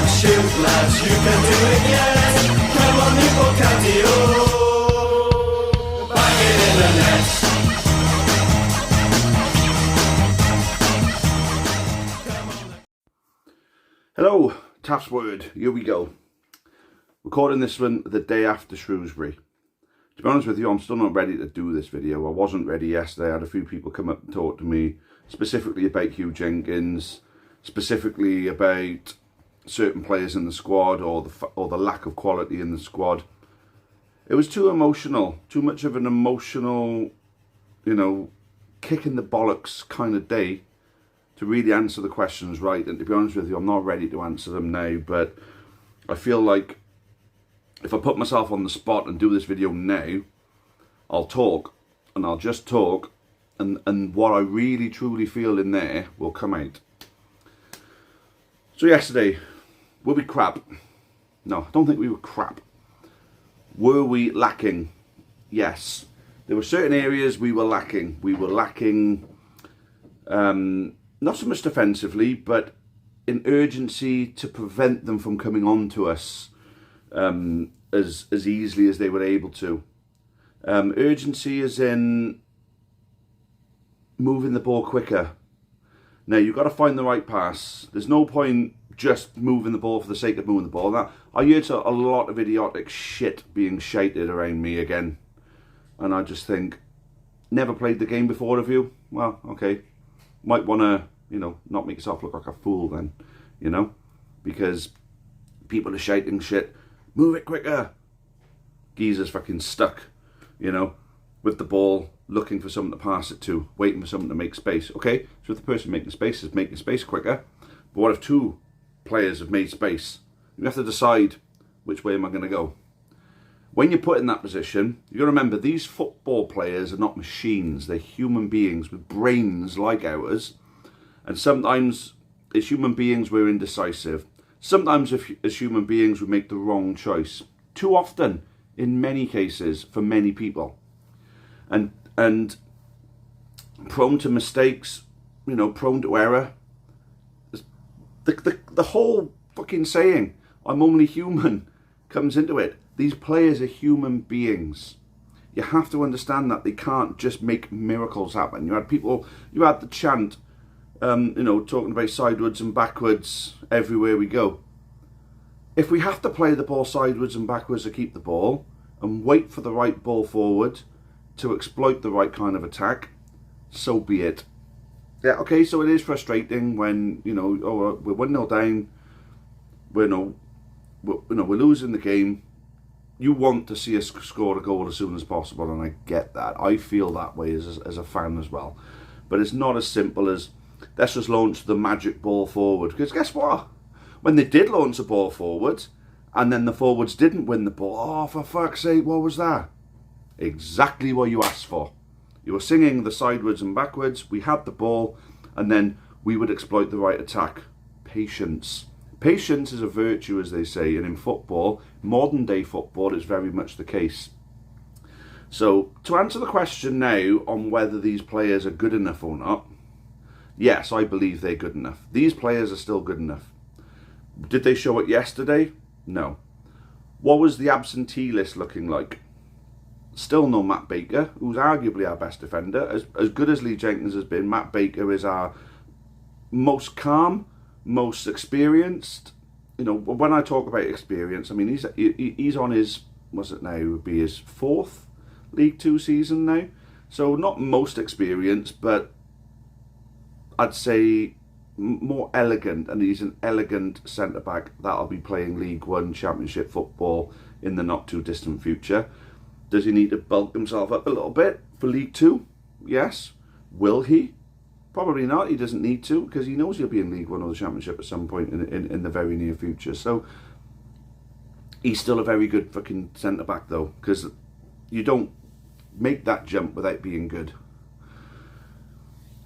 Shoot lads, you can do it yet. Come on Newport County, oh, bang it in the net. Hello, Taff's Word, here we go. Recording this one the day after Shrewsbury. To be honest with you, I'm still not ready to do this video. I wasn't ready yesterday. I had a few people come up and talk to me specifically about Hugh Jenkins, specifically about certain players in the squad or the lack of quality in the squad. It was too emotional, too much of an emotional, kick in the bollocks kind of day to really answer the questions right. And to be honest with you, I'm not ready to answer them now, but I feel like if I put myself on the spot and do this video now, I'll talk, and I'll just talk, and what I really truly feel in there will come out. So yesterday, were we crap? No, I don't think we were crap. Were we lacking? Yes. There were certain areas we were lacking. We were lacking, not so much defensively, but in urgency to prevent them from coming on to us as easily as they were able to. Urgency is in moving the ball quicker. Now, you've got to find the right pass. There's no point just moving the ball for the sake of moving the ball. Now, I heard a lot of idiotic shit being shited around me again. And I just think, never played the game before, have you? Well, okay. Might want to, not make yourself look like a fool then, because people are shouting shit. Move it quicker. Geezer's fucking stuck, with the ball, looking for someone to pass it to, waiting for someone to make space. Okay, so if the person making space is making space quicker, but what if two players have made space? You have to decide which way am I going to go. When you're put in that position, you got to remember these football players are not machines. They're human beings with brains like ours. And sometimes as human beings we're indecisive. Sometimes as human beings we make the wrong choice. Too often, in many cases, for many people. And prone to mistakes, prone to error. The whole fucking saying, I'm only human, comes into it. These players are human beings. You have to understand that they can't just make miracles happen. You had the chant, talking about sideways and backwards everywhere we go. If we have to play the ball sideways and backwards to keep the ball and wait for the right ball forward to exploit the right kind of attack, so be it. Yeah, okay, so it is frustrating when, we're 1-0 down, we're losing the game. You want to see us score a goal as soon as possible, and I get that. I feel that way as a fan as well. But it's not as simple as, let's just launch the magic ball forward. Because guess what? When they did launch the ball forward, and then the forwards didn't win the ball, oh, for fuck's sake, what was that? Exactly what you asked for. You were singing the sideways and backwards, we had the ball, and then we would exploit the right attack. Patience. Patience is a virtue, as they say, and in football, modern day football, it's very much the case. So, to answer the question now on whether these players are good enough or not, yes, I believe they're good enough. These players are still good enough. Did they show it yesterday? No. What was the absentee list looking like? Still no Matt Baker, who's arguably our best defender. As good as Lee Jenkins has been, Matt Baker is our most calm, most experienced. When I talk about experience, I mean he's on his, what's it now, would be his 4th League 2 season now. So not most experienced, but I'd say more elegant, and he's an elegant centre-back that'll be playing League 1 Championship football in the not too distant future. Does he need to bulk himself up a little bit for League 2? Yes. Will he? Probably not. He doesn't need to, because he knows he'll be in League 1 or the Championship at some point in the very near future. So he's still a very good fucking centre-back though, because you don't make that jump without being good.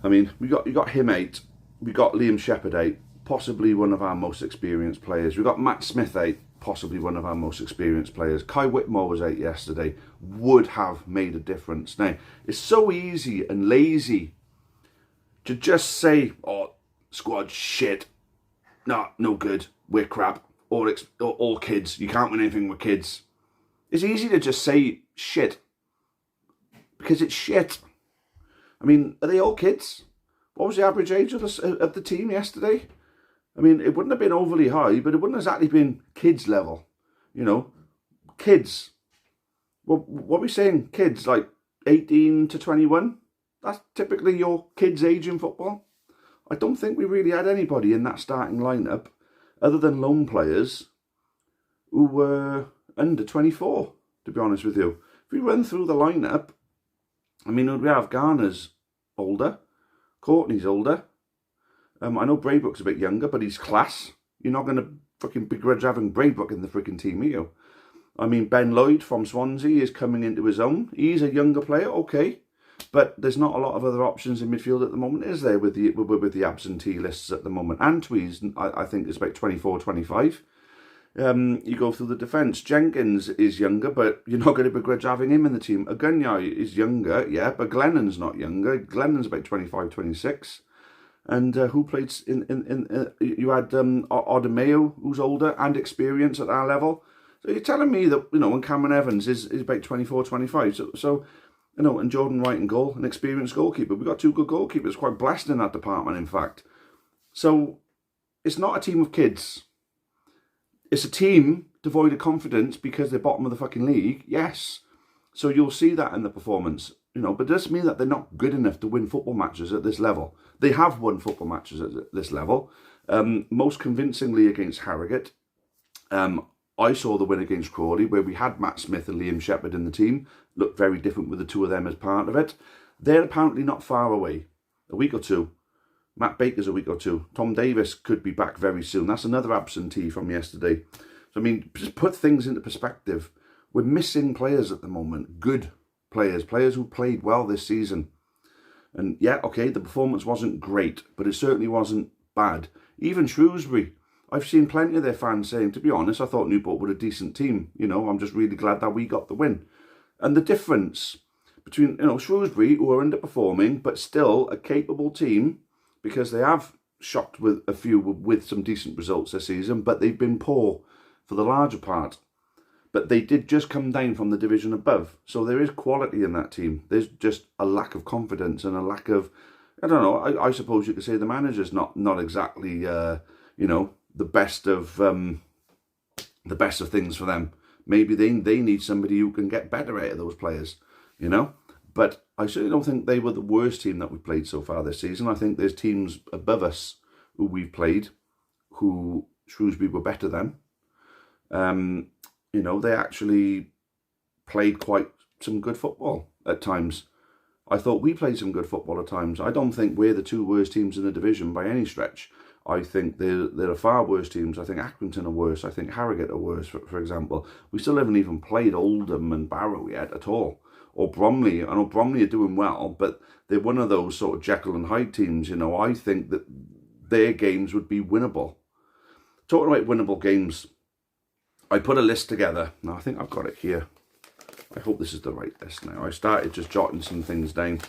I mean, you got him out. We got Liam Shepherd out, possibly one of our most experienced players. We got Matt Smith out, possibly one of our most experienced players. Kai Whitmore was out yesterday, would have made a difference. Now, it's so easy and lazy to just say, oh, squad shit, no good, we're crap. or all kids. You can't win anything with kids. It's easy to just say shit because it's shit. I mean, are they all kids? What was the average age of the team yesterday? I mean, it wouldn't have been overly high, but it wouldn't exactly been kids level. You know, kids. Well, what are we saying? Kids like 18 to 21? That's typically your kids' age in football. I don't think we really had anybody in that starting lineup other than lone players who were under 24, to be honest with you. If we run through the lineup, I mean, we have Garner's older, Courtney's older. I know Braybrook's a bit younger, but he's class. You're not going to fucking begrudge having Braybrook in the freaking team, are you? I mean, Ben Lloyd from Swansea is coming into his own. He's a younger player, okay. But there's not a lot of other options in midfield at the moment, is there, with the absentee lists at the moment? Antwi's, I think, is about 24, 25. You go through the defence. Jenkins is younger, but you're not going to begrudge having him in the team. Agunyai is younger, yeah, but Glennon's not younger. Glennon's about 25, 26. And who played you had Odemeo, who's older and experienced at our level. So you're telling me that, you know, when Cameron Evans is about 24, 25. So you know, and Jordan Wright in goal, an experienced goalkeeper. We've got two good goalkeepers, quite blessed in that department, in fact. So it's not a team of kids. It's a team devoid of confidence because they're bottom of the fucking league, yes. So you'll see that in the performance, you know, but it doesn't mean that they're not good enough to win football matches at this level. They have won football matches at this level, most convincingly against Harrogate. I saw the win against Crawley, where we had Matt Smith and Liam Shepherd in the team. Looked very different with the two of them as part of it. They're apparently not far away. A week or two. Matt Baker's a week or two. Tom Davis could be back very soon. That's another absentee from yesterday. So, I mean, just put things into perspective. We're missing players at the moment. Good players. Players who played well this season. And yeah, okay, the performance wasn't great, but it certainly wasn't bad. Even Shrewsbury. I've seen plenty of their fans saying, to be honest, I thought Newport were a decent team. You know, I'm just really glad that we got the win. And the difference between, you know, Shrewsbury, who are underperforming, but still a capable team, because they have shocked with a few with some decent results this season, but they've been poor for the larger part. But they did just come down from the division above. So there is quality in that team. There's just a lack of confidence and a lack of, I don't know, I suppose you could say the manager's not exactly, you know, the best of things for them. Maybe they need somebody who can get better out of those players, you know. But I certainly don't think they were the worst team that we've played so far this season. I think there's teams above us who we've played who Shrewsbury were better than. You know, they actually played quite some good football at times. I thought we played some good football at times. I don't think we're the two worst teams in the division by any stretch. I think there are far worse teams. I think Accrington are worse. I think Harrogate are worse, for example. We still haven't even played Oldham and Barrow yet at all. Or Bromley. I know Bromley are doing well, but they're one of those sort of Jekyll and Hyde teams. You know, I think that their games would be winnable. Talking about winnable games, I put a list together. Now, I think I've got it here. I hope this is the right list now. I started just jotting some things down.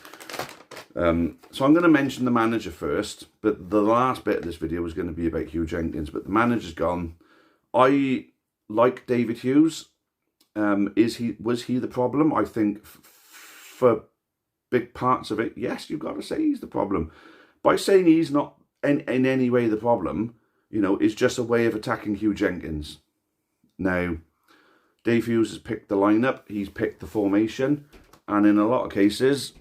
So I'm going to mention the manager first, but the last bit of this video was going to be about Hugh Jenkins, but the manager's gone. I like David Hughes. Was he the problem? I think for big parts of it, yes, you've got to say he's the problem. By saying he's not in any way the problem, you know, it's just a way of attacking Hugh Jenkins. Now, Dave Hughes has picked the lineup, he's picked the formation, and in a lot of cases,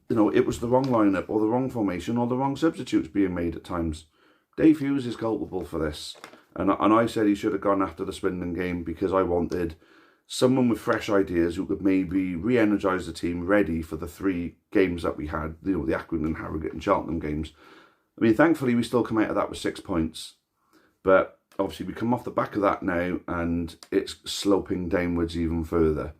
you know, it was the wrong lineup or the wrong formation or the wrong substitutes being made at times. Dave Hughes is culpable for this. And I said he should have gone after the Swindon game because I wanted someone with fresh ideas who could maybe re-energise the team ready for the 3 games that we had, you know, the Accrington, Harrogate and Cheltenham games. I mean, thankfully, we still come out of that with 6 points. But obviously, we come off the back of that now and it's sloping downwards even further.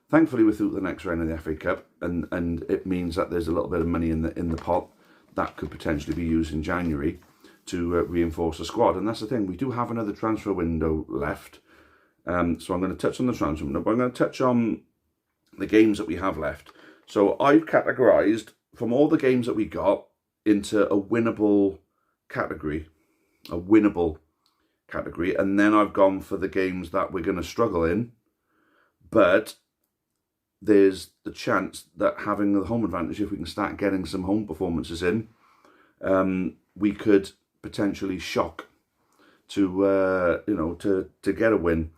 Thankfully, we're through the next round of the FA Cup, and it means that there's a little bit of money in the pot that could potentially be used in January to reinforce the squad. And that's the thing, we do have another transfer window left. So I'm going to touch on the transfer window, but I'm going to touch on the games that we have left. So I've categorised from all the games that we got into a winnable category. A winnable category. And then I've gone for the games that we're going to struggle in, but there's the chance that having the home advantage, if we can start getting some home performances in, we could potentially shock to to get a win.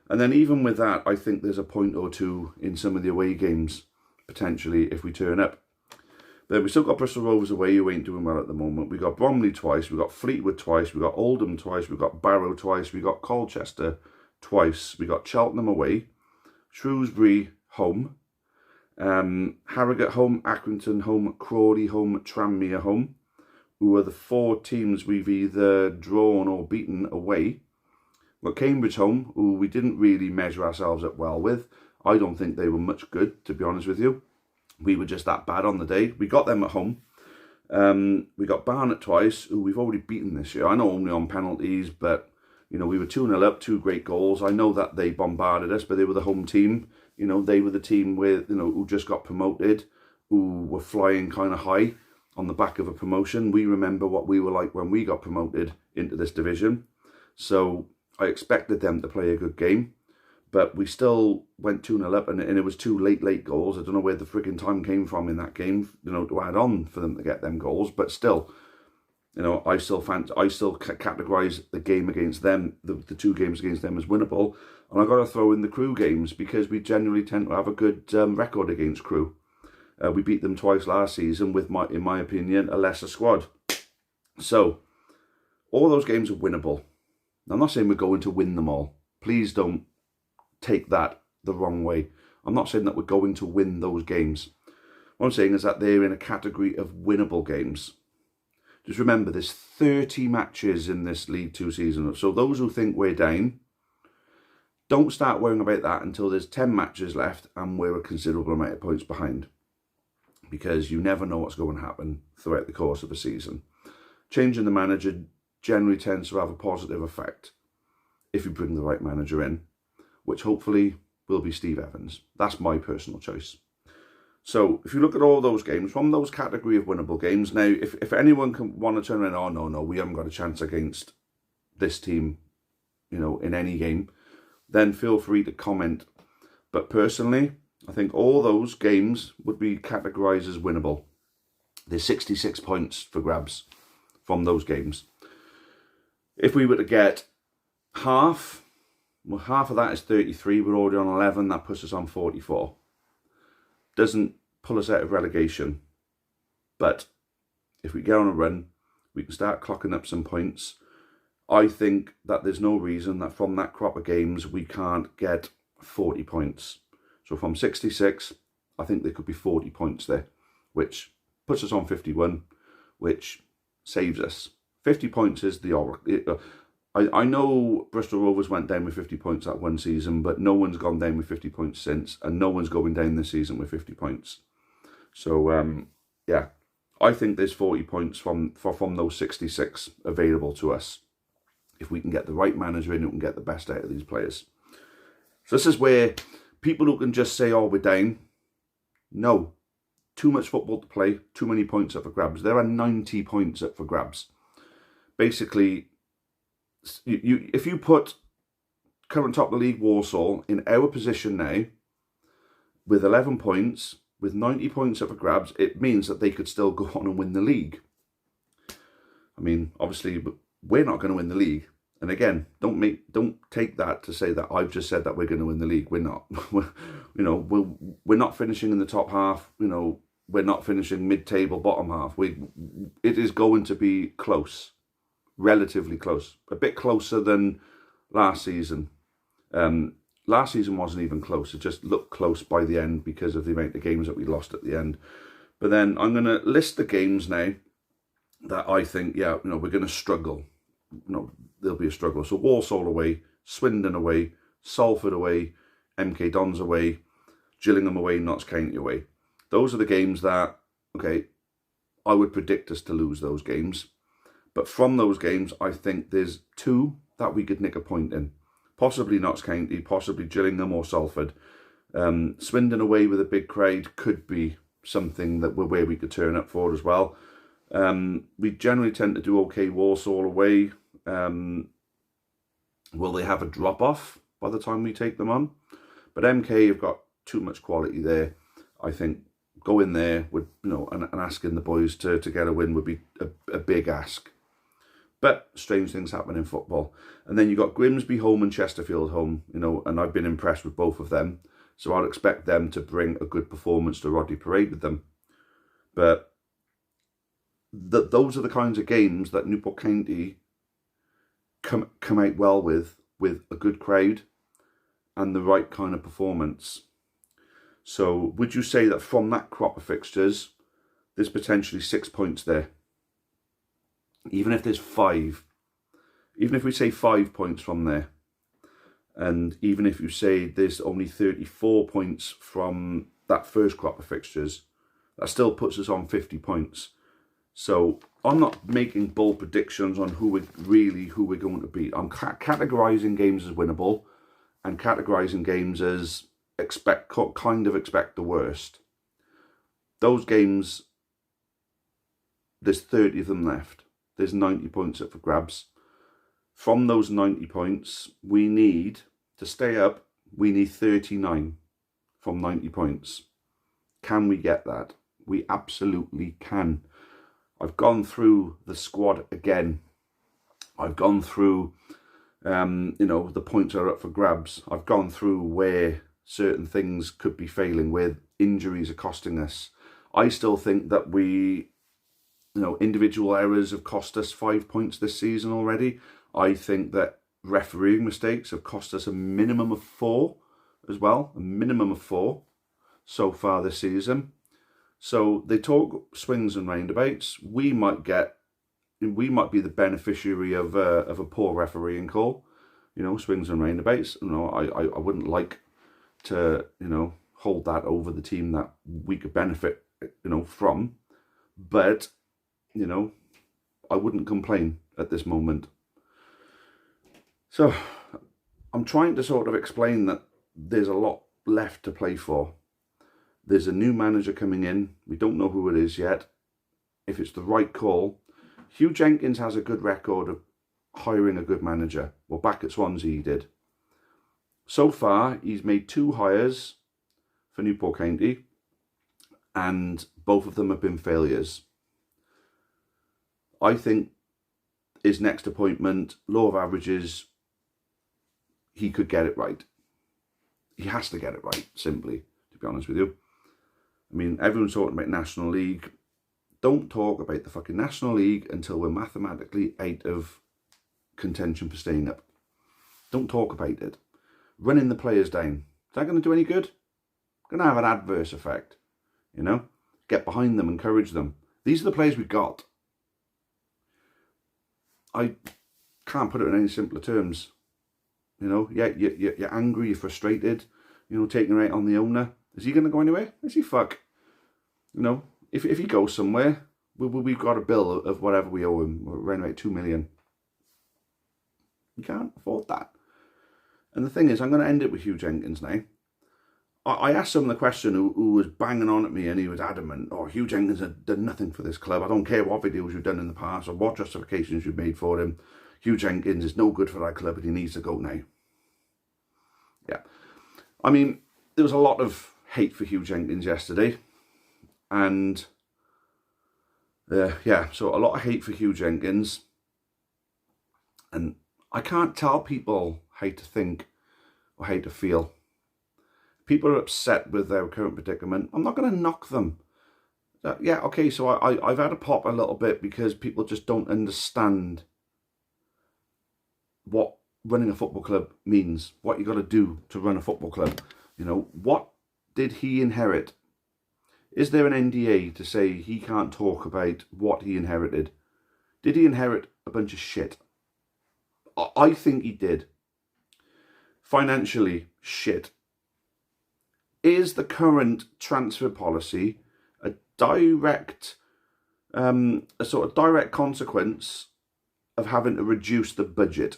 And then even with that, I think there's a point or two in some of the away games potentially if we turn up. But we still got Bristol Rovers away, who ain't doing well at the moment. We got Bromley twice, we got Fleetwood twice, we got Oldham twice, we got Barrow twice, we got Colchester twice, we got Cheltenham away, Shrewsbury home, Harrogate home, Accrington home, Crawley home, Tranmere home, who are the 4 teams we've either drawn or beaten away. We've got Cambridge home, who we didn't really measure ourselves up well with. I don't think they were much good, to be honest with you. We were just that bad on the day. We got them at home. We got Barnet twice, who we've already beaten this year. I know only on penalties, but we were 2-0 up, 2 great goals. I know that they bombarded us, but they were the home team. They were the team with who just got promoted, who were flying kind of high on the back of a promotion. We remember what we were like when we got promoted into this division. So I expected them to play a good game. But we still went 2-0 up, and it was 2 late goals. I don't know where the frigging time came from in that game, to add on for them to get them goals. But still, I still categorise the game against them, the 2 games against them, as winnable. And I've got to throw in the Crew games, because we generally tend to have a good record against Crew. We beat them twice last season with, in my opinion, a lesser squad. So, all those games are winnable. I'm not saying we're going to win them all. Please don't take that the wrong way. I'm not saying that we're going to win those games. What I'm saying is that they're in a category of winnable games. Just remember, there's 30 matches in this League 2 season. So those who think we're down, don't start worrying about that until there's 10 matches left and we're a considerable amount of points behind. Because you never know what's going to happen throughout the course of a season. Changing the manager generally tends to have a positive effect if you bring the right manager in, which hopefully will be Steve Evans. That's my personal choice. So if you look at all those games, from those category of winnable games, now if anyone can want to turn around, oh no, we haven't got a chance against this team, in any game, then feel free to comment. But personally, I think all those games would be categorised as winnable. There's 66 points for grabs from those games. If we were to get half of that is 33. We're already on 11. That puts us on 44. Doesn't pull us out of relegation. But if we get on a run, we can start clocking up some points. I think that there's no reason that from that crop of games we can't get 40 points. So from 66, I think there could be 40 points there, which puts us on 51, which saves us. 50 points is the oracle. I know Bristol Rovers went down with 50 points that one season, but no one's gone down with 50 points since, and no one's going down this season with 50 points. So, yeah, I think there's 40 points from those 66 available to us if we can get the right manager in who can get the best out of these players. So this is where people who can just say, oh, we're down, no. Too much football to play, too many points up for grabs. There are 90 points up for grabs. Basically, if you put current top of the league Walsall in our position now, with 11 points, with 90 points up for grabs, it means that they could still go on and win the league. I mean, obviously, we're not going to win the league. And again, don't take that to say that I've just said that we're going to win the league. We're not. We're not finishing in the top half. We're not finishing mid-table, bottom half. It is going to be close. Relatively close, a bit closer than last season. Last season wasn't even close. It just looked close by the end because of the amount of games that we lost at the end. But then I'm going to list the games now that I think, we're going to struggle. There'll be a struggle. So Walsall away, Swindon away, Salford away, MK Dons away, Gillingham away, Notts County away. Those are the games that, I would predict us to lose those games. But from those games, I think there's 2 that we could nick a point in. Possibly Notts County, possibly Gillingham or Salford. Swindon away with a big crowd could be something where we could turn up for as well. We generally tend to do okay Walsall away. Will they have a drop-off by the time we take them on? But MK have got too much quality there. I think go in there with, and asking the boys to get a win would be a big ask. But strange things happen in football. And then you've got Grimsby home and Chesterfield home, and I've been impressed with both of them. So I'd expect them to bring a good performance to Rodley Parade with them. But those are the kinds of games that Newport County come out well with a good crowd and the right kind of performance. So would you say that from that crop of fixtures, there's potentially 6 points there? Even if there's 5, even if we say 5 points from there, and even if you say there's only 34 points from that first crop of fixtures, that still puts us on 50 points. So I'm not making bold predictions on who we're going to beat. I'm categorising games as winnable and categorising games as expect the worst. Those games, there's 30 of them left. There's 90 points up for grabs. From those 90 points, we need to stay up. We need 39 from 90 points. Can we get that? We absolutely can. I've gone through the squad again. I've gone through, the points are up for grabs. I've gone through where certain things could be failing, where injuries are costing us. I still think that individual errors have cost us 5 points this season already. I think that refereeing mistakes have cost us a minimum of 4 as well. A minimum of 4 so far this season. So they talk swings and roundabouts. We might be the beneficiary of a poor refereeing call. Swings and roundabouts. I wouldn't like to hold that over the team that we could benefit from. But I wouldn't complain at this moment. So I'm trying to sort of explain that there's a lot left to play for. There's a new manager coming in. We don't know who it is yet. If it's the right call. Hugh Jenkins has a good record of hiring a good manager. Well, back at Swansea he did. So far, he's made 2 hires for Newport County, and both of them have been failures. I think his next appointment, law of averages, he could get it right. He has to get it right, simply, to be honest with you. I mean, everyone's talking about National League. Don't talk about the fucking National League until we're mathematically out of contention for staying up. Don't talk about it. Running the players down. Is that going to do any good? Going to have an adverse effect. Get behind them, encourage them. These are the players we've got. I can't put it in any simpler terms. You're angry, you're frustrated, taking it out on the owner. Is he going to go anywhere? Is he fuck? If he goes somewhere, we've got a bill of whatever we owe him, around about 2 million. You can't afford that. And the thing is, I'm going to end it with Hugh Jenkins now. I asked someone the question who was banging on at me, and he was adamant, Hugh Jenkins had done nothing for this club. I don't care what videos you've done in the past or what justifications you've made for him. Hugh Jenkins is no good for that club and he needs to go now. Yeah. I mean, there was a lot of hate for Hugh Jenkins yesterday. And, so a lot of hate for Hugh Jenkins. And I can't tell people how to think or how to feel. People are upset with their current predicament. I'm not going to knock them. So I've had a pop a little bit because people just don't understand what running a football club means, what you got to do to run a football club. What did he inherit? Is there an NDA to say he can't talk about what he inherited? Did he inherit a bunch of shit? I think he did. Financially, shit. Is the current transfer policy a sort of direct consequence of having to reduce the budget?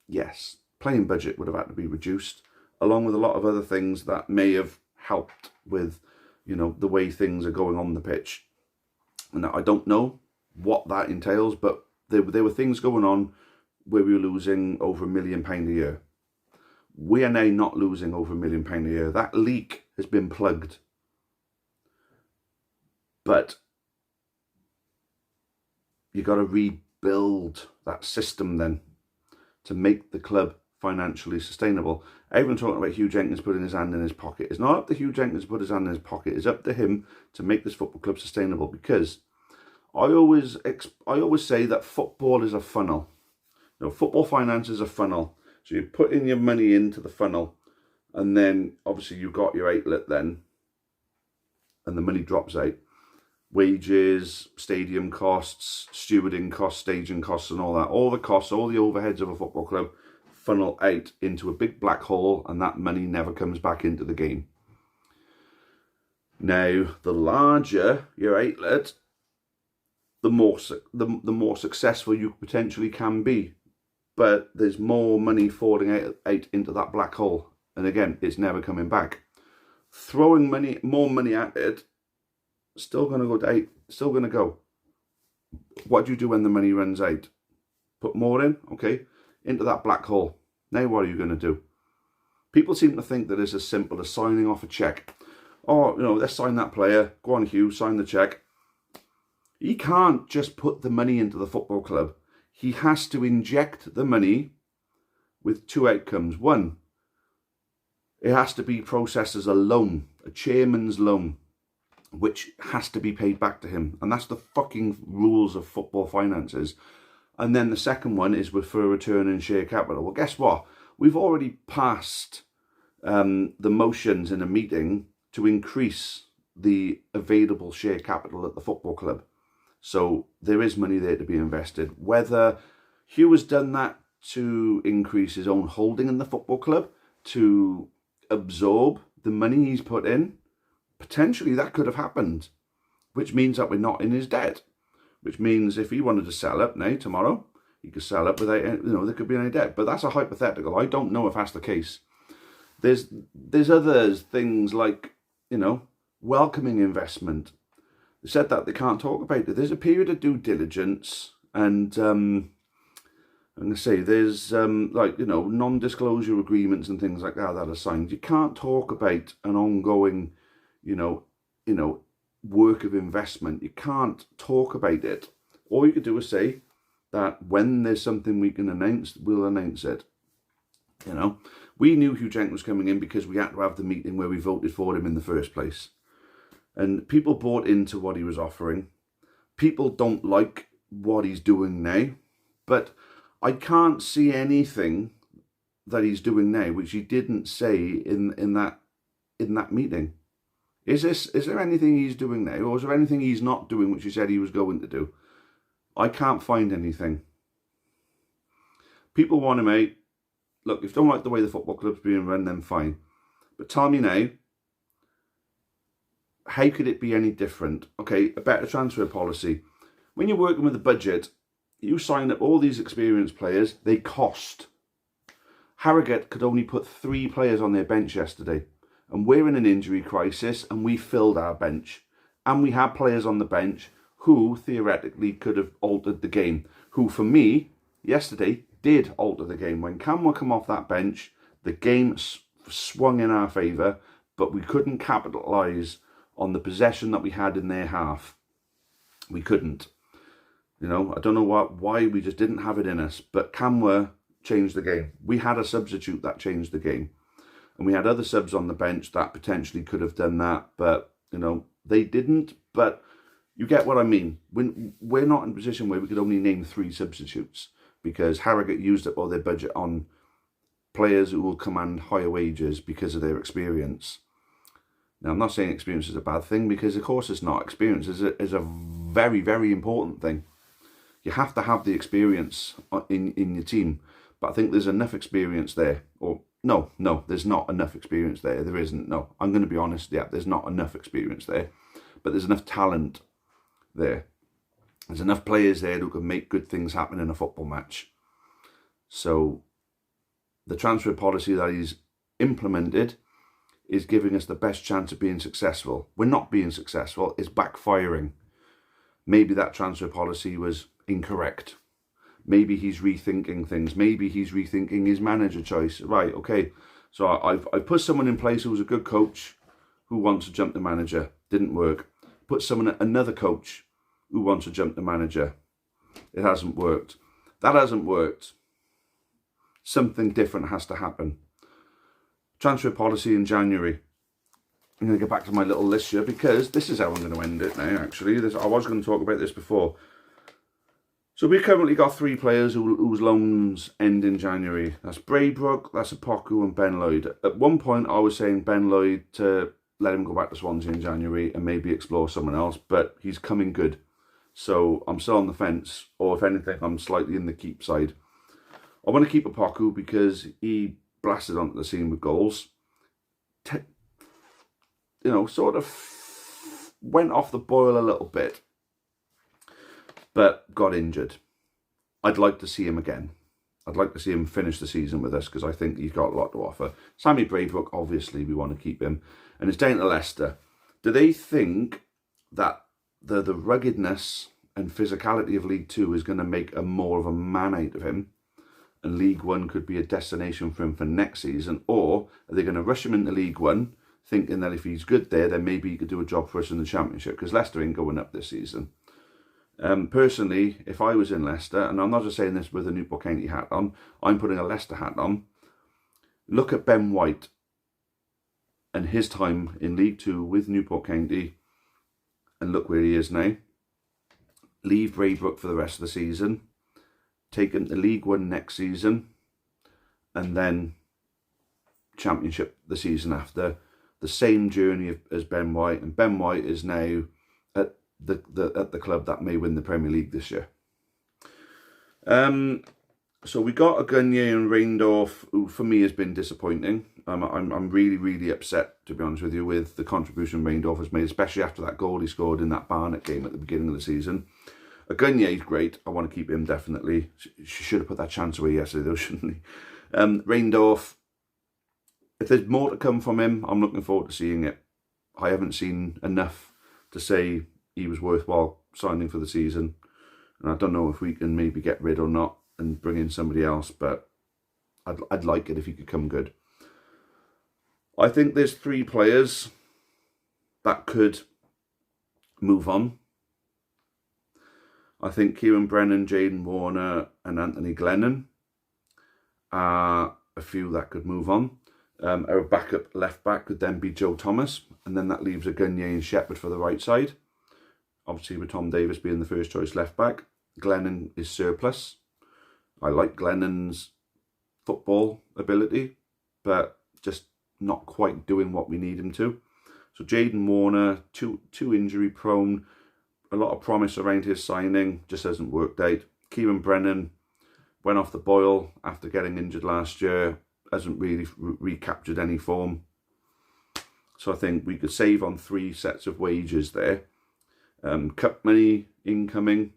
Yes, playing budget would have had to be reduced, along with a lot of other things that may have helped with, the way things are going on the pitch. And I don't know what that entails, but there were things going on where we were losing over £1 million a year. We are now not losing over £1 million a year. That leak has been plugged. But you got to rebuild that system then to make the club financially sustainable. Everyone talking about Hugh Jenkins putting his hand in his pocket. It's not up to Hugh Jenkins to put his hand in his pocket. It's up to him to make this football club sustainable, because I always say that football is a funnel. You know, football finance is a funnel. So you put in your money into the funnel, and then obviously you've got your outlet then, and the money drops out. Wages, stadium costs, stewarding costs, staging costs and all that. All the costs, all the overheads of a football club funnel out into a big black hole, and that money never comes back into the game. Now, the larger your outlet, the more successful you potentially can be. But there's more money falling out into that black hole. And again, it's never coming back. Throwing more money at it, still going to go out, still going to go. What do you do when the money runs out? Put more in, okay, into that black hole. Now what are you going to do? People seem to think that it's as simple as signing off a cheque. Oh, you know, let's sign that player. Go on, Hugh, sign the cheque. He can't just put the money into the football club. He has to inject the money with two outcomes. One, it has to be processed as a loan, a chairman's loan, which has to be paid back to him. And that's the fucking rules of football finances. And then the second one is for a return in share capital. Well, guess what? We've already passed the motions in a meeting to increase the available share capital at the football club. So there is money there to be invested. Whether Hugh has done that to increase his own holding in the football club, to absorb the money he's put in, potentially that could have happened, which means that we're not in his debt, which means if he wanted to sell up now, tomorrow, he could sell up without, you know, there could be any debt. But that's a hypothetical. I don't know if that's the case. There's other things like, you know, welcoming investment. They said that they can't talk about it. There's a period of due diligence, and I'm going to say there's like, you know, non-disclosure agreements and things like that are signed. You can't talk about an ongoing, you know, work of investment. You can't talk about it. All you could do is say that when there's something we can announce, we'll announce it. You know, we knew Hugh Jenkins was coming in because we had to have the meeting where we voted for him in the first place. And people bought into what he was offering. People don't like what he's doing now. But I can't see anything that he's doing now which he didn't say in that meeting. Is there anything he's doing now, or is there anything he's not doing which he said he was going to do? I can't find anything. People want him out. Look, if you don't like the way the football club's being run, then fine. But tell me now, how could it be any different? Okay, a better transfer policy. When you're working with a budget, you sign up all these experienced players, they cost. Harrogate could only put 3 players on their bench yesterday. And we're in an injury crisis, and we filled our bench. And we had players on the bench who theoretically could have altered the game. Who, for me, yesterday, did alter the game. When Camwell come off that bench, the game swung in our favour, but we couldn't capitalise on the possession that we had in their half. We couldn't. You know, I don't know why we just didn't have it in us. But Camwell changed the game. We had a substitute that changed the game. And we had other subs on the bench that potentially could have done that. But, you know, they didn't. But you get what I mean. We're not in a position where we could only name 3 substitutes, because Harrogate used up all their budget on players who will command higher wages because of their experience. Now, I'm not saying experience is a bad thing, because of course it's not. Experience is a very, very important thing. You have to have the experience in your team. But I think there's enough experience there. Or no, there's not enough experience there. There isn't. No, I'm going to be honest. Yeah, there's not enough experience there. But there's enough talent there. There's enough players there who can make good things happen in a football match. So the transfer policy that he's implemented is giving us the best chance of being successful. We're not being successful. It's backfiring. Maybe that transfer policy was incorrect. Maybe he's rethinking things. Maybe he's rethinking his manager choice. Right, okay. So I've put someone in place who was a good coach who wants to jump the manager. Didn't work. Put another coach who wants to jump the manager. It hasn't worked. That hasn't worked. Something different has to happen. Transfer policy in January. I'm going to get back to my little list here because this is how I'm going to end it now, actually. I was going to talk about this before. So we've currently got 3 players whose loans end in January. That's Braybrook, that's Apoku and Ben Lloyd. At one point I was saying Ben Lloyd to let him go back to Swansea in January and maybe explore someone else, but he's coming good. So I'm still on the fence, or if anything, I'm slightly in the keep side. I want to keep Apoku because he blasted onto the scene with goals. Sort of went off the boil a little bit, but got injured. I'd like to see him again. I'd like to see him finish the season with us because I think he's got a lot to offer. Sammy Braybrook, obviously, we want to keep him. And it's down to Leicester. Do they think that the ruggedness and physicality of League Two is going to make more of a man out of him, and League One could be a destination for him for next season? Or are they going to rush him into League One, thinking that if he's good there, then maybe he could do a job for us in the Championship? Because Leicester ain't going up this season. Personally, if I was in Leicester, and I'm not just saying this with a Newport County hat on, I'm putting a Leicester hat on. Look at Ben White and his time in League Two with Newport County, and look where he is now. Leave Braybrook for the rest of the season, take him to League One next season, and then Championship the season after. The same journey as Ben White, and Ben White is now at the club that may win the Premier League this year. So we got Agunye and Reindorf, who for me has been disappointing. I'm really, really upset, to be honest with you, with the contribution Reindorf has made, especially after that goal he scored in that Barnet game at the beginning of the season. Agunye is great. I want to keep him, definitely. Should have put that chance away yesterday, though, shouldn't he? Reindorf, if there's more to come from him, I'm looking forward to seeing it. I haven't seen enough to say he was worthwhile signing for the season. And I don't know if we can maybe get rid or not and bring in somebody else, but I'd like it if he could come good. I think there's 3 players that could move on. I think Kieran Brennan, Jaden Warner and Anthony Glennon are a few that could move on. Our backup left back could then be Joe Thomas, and then that leaves Agunye and Shepherd for the right side. Obviously with Tom Davis being the first choice left back. Glennon is surplus. I like Glennon's football ability, but just not quite doing what we need him to. So Jaden Warner, too injury prone, a lot of promise around his signing, just hasn't worked out. Kieran Brennan went off the boil after getting injured last year, hasn't really recaptured any form. So I think we could save on 3 sets of wages there. Cup money incoming,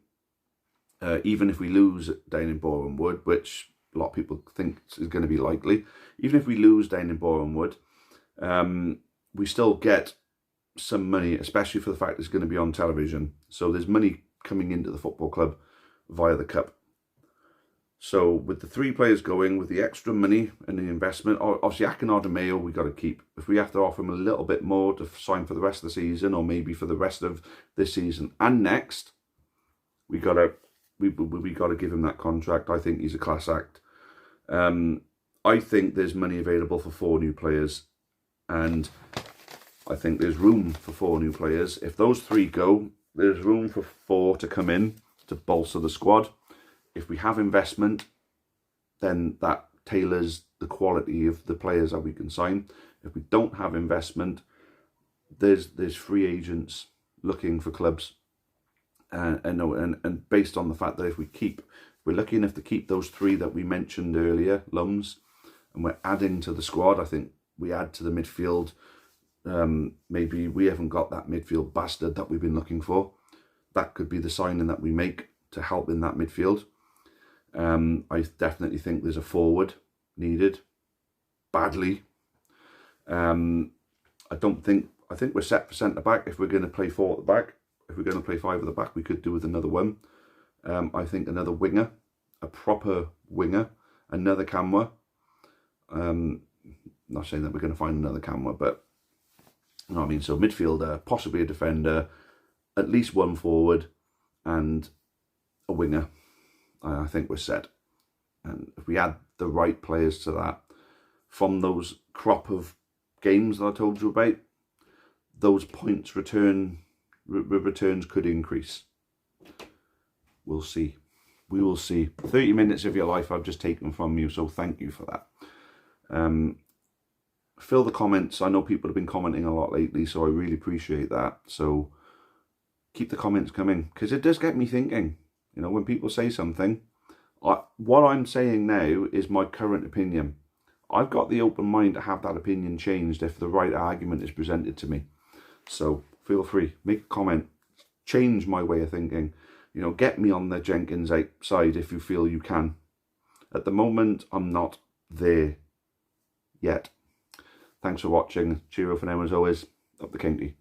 even if we lose down in Boreham Wood, which a lot of people think is going to be likely. Even if we lose down in Boreham Wood, we still get some money, especially for the fact it's going to be on television. So there's money coming into the football club via the cup. So with the 3 players going, with the extra money and the investment, obviously Akinard and Mayo we got to keep. If we have to offer him a little bit more to sign for the rest of the season, or maybe for the rest of this season and next, we got to give him that contract. I think he's a class act. I think there's money available for 4 new players, and I think there's room for 4 new players. If those 3 go, there's room for 4 to come in to bolster the squad. If we have investment, then that tailors the quality of the players that we can sign. If we don't have investment, there's free agents looking for clubs. And based on the fact that if we're lucky enough to keep those 3 that we mentioned earlier, loans, and we're adding to the squad, I think we add to the midfield. Maybe we haven't got that midfield bastard that we've been looking for. That could be the signing that we make to help in that midfield. I definitely think there's a forward needed badly. I think we're set for centre back. If we're going to play 4 at the back, if we're going to play 5 at the back, we could do with another one. I think another winger a proper winger, another camera. Not saying that we're going to find another camera, but you know what I mean. So midfielder, possibly a defender, at least one forward, and a winger. I think we're set. And if we add the right players to that, from those crop of games that I told you about, those points returns could increase. We'll see. We will see. 30 minutes of your life I've just taken from you, so thank you for that. Fill the comments. I know people have been commenting a lot lately, so I really appreciate that. So keep the comments coming, because it does get me thinking. You know, when people say something, what I'm saying now is my current opinion. I've got the open mind to have that opinion changed if the right argument is presented to me. So feel free, make a comment, change my way of thinking. You know, get me on the Jenkins side if you feel you can. At the moment, I'm not there yet. Thanks for watching. Cheerio for now, as always. Up the Kinky.